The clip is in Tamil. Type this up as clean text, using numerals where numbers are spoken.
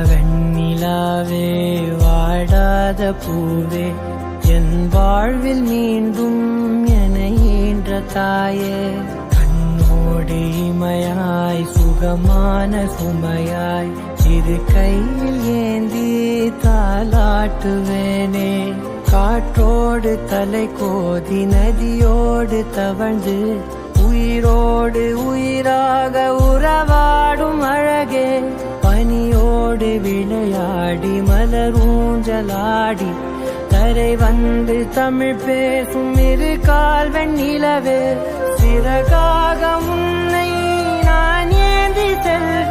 வெண்ணிலாவே வாடாத பூவே என் வாழ்வில் மீண்டும் என ஈன்ற தாயே கண்ணோடு இமையாய் சுகமான சுமையாய் இரு கையில் ஏந்தி தாலாட்டுவேனே காற்றோடு தலை கோதி நதியோடு தவழ்ந்து உயிரோடு உயிராக உறவாடும் அழகே பனியோடு விளையாடி மலரூஞ்சலாடி கரை வந்து தமிழ் பேசும் இரு கால் வெண்ணிலவே சிறகாக உன்னை நான் ஏந்தி செல்வேன்